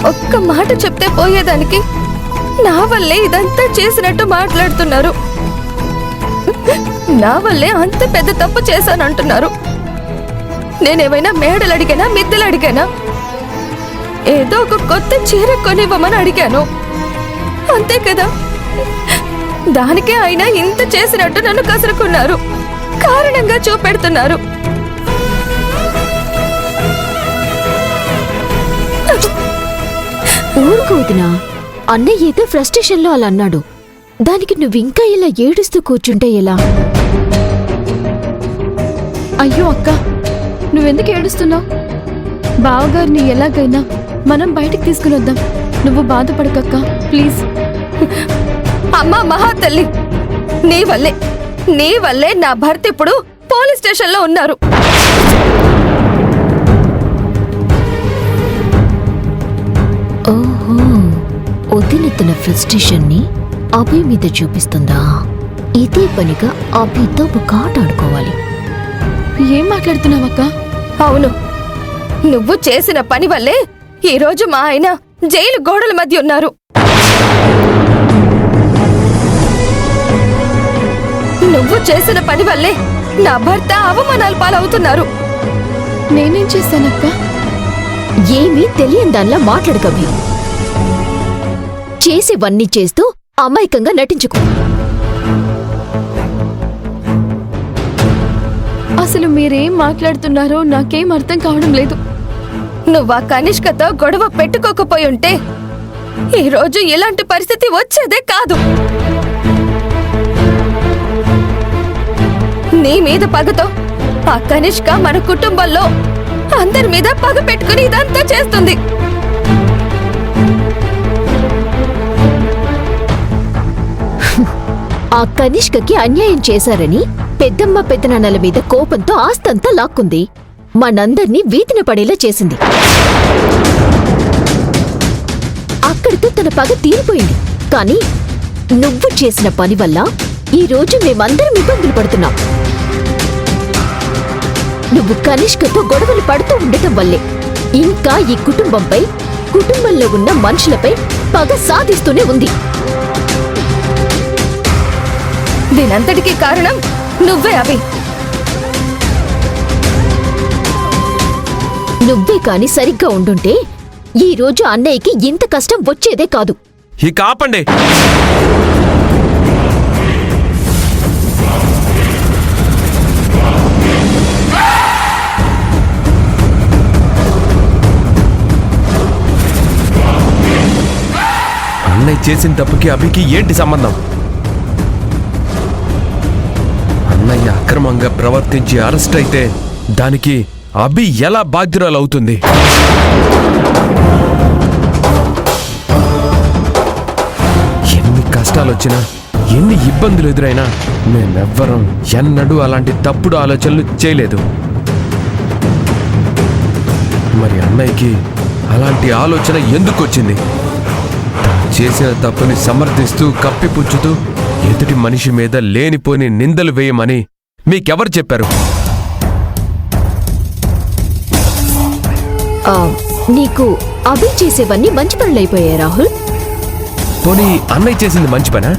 ఒక్క మాట చెప్తే పోయేదానికి నా వల్లే ఇదంతా చేసినట్టు మాట్లాడుతున్నారు. నా వల్లే అంత పెద్ద తప్పు చేశానంటున్నారు. నేనేమైనా మేడలు అడిగానా, మిద్దెలు అడిగానా? ఏదో ఒక కొత్త చీర కొనివ్వమని అడిగాను, అంతే కదా. దానికే అయినా ఇంత చేసినట్టు నన్ను కసురుకున్నారు, కారణంగా చూపెడుతున్నారు. ఊరుకోదినా, అన్నయ్య ఏదో ఫ్రస్ట్రేషన్ లో అలా అన్నాడు. దానికి నువ్వింకా ఇలా ఏడుస్తూ కూర్చుంటే ఎలా? అయ్యో అక్క, నువ్వెందుకు ఏడుస్తున్నావు? బావగారిని ఎలాగైనా మనం బయటికి తీసుకుని వద్దాం. నువ్వు బాధపడకక్క, ప్లీజ్. అమ్మా మహాతల్లి, నీ వల్లే నా భర్త ఇప్పుడు పోలీస్ స్టేషన్లో ఉన్నారు. ఓహో, వదిన తన ఫ్రస్ట్రేషన్ ని అభి మీద చూపిస్తుందా? ఇదే పనిగా అభితో ఒక ఆట ఆడుకోవాలి. ఏం మాట్లాడుతున్నావక్క? అవును, నువ్వు చేసిన పని వల్లే ఈరోజు మా ఆయన జైలు గోడల మధ్య ఉన్నారు. నువ్వు చేసిన పని వల్లే నా భర్త అవమానాల పాలవుతున్నారు. నేనేం చేశానక్క? ఏమీ తెలియని దానిలా మాట్లాడకవి. చేసేవన్నీ చేస్తూ అమాయకంగా నటించుకో. అసలు మీరేం మాట్లాడుతున్నారో నాకేం అర్థం కావడం లేదు. నువ్వా కనిష్కతో గొడవ పెట్టుకోకపోయి ఉంటే ఈరోజు ఇలాంటి పరిస్థితి వచ్చేదే కాదు. నీ మీద పగతో ఆ కనిష్క మన కుటుంబంలో అందరి మీద పగ పెట్టుకుని ఇదంతా చేస్తుంది. ఆ కనిష్కకి అన్యాయం చేశారని పెద్దమ్మ పెద్దనాన్నల మీద కోపంతో ఆస్తంతా లాక్కుంది. మనందర్నీ వీధిన పడేలా చేసింది. అక్కడితో తన పగ తీరిపోయింది. కాని నువ్వు చేసిన పని వల్ల ఈరోజు మేమందరం ఇబ్బందులు పడుతున్నాం. నువ్వు కనిష్కతో గొడవలు పడుతూ ఉండటం వల్లే ఇంకా ఈ కుటుంబంపై, కుటుంబంలో ఉన్న మనుషులపై పగ సాధిస్తూనే ఉంది. దీనంతటికీ కారణం నువ్వే అభి. నువ్వే కాని సరిగ్గా ఉండుంటే ఈ రోజు అన్నయ్యకి ఇంత కష్టం వచ్చేదే కాదు. ఇక ఆపండి. అన్నయ్య చేసిన తప్పుకి అభికి ఏంటి సంబంధం? అన్నయ్య అక్రమంగా ప్రవర్తించి అరెస్ట్ అయితే దానికి అభి ఎలా బాధ్యురాలవుతుంది? ఎన్ని కష్టాలొచ్చినా, ఎన్ని ఇబ్బందులు ఎదురైనా మేమెవ్వరం ఎన్నడూ అలాంటి తప్పుడు ఆలోచనలు చేయలేదు. మరి అన్నయ్యకి అలాంటి ఆలోచన ఎందుకు వచ్చింది? చేసిన తప్పుని సమర్థిస్తూ కప్పిపుచ్చుతూ ఎదుటి మనిషి మీద లేనిపోని నిందలు వేయమని మీకెవరు చెప్పారు? నీకు అభి చేసేవన్నీ మంచి పనులైపోయాయి రాహుల్. పోనీ అన్నయ్య చేసింది మంచి పనా?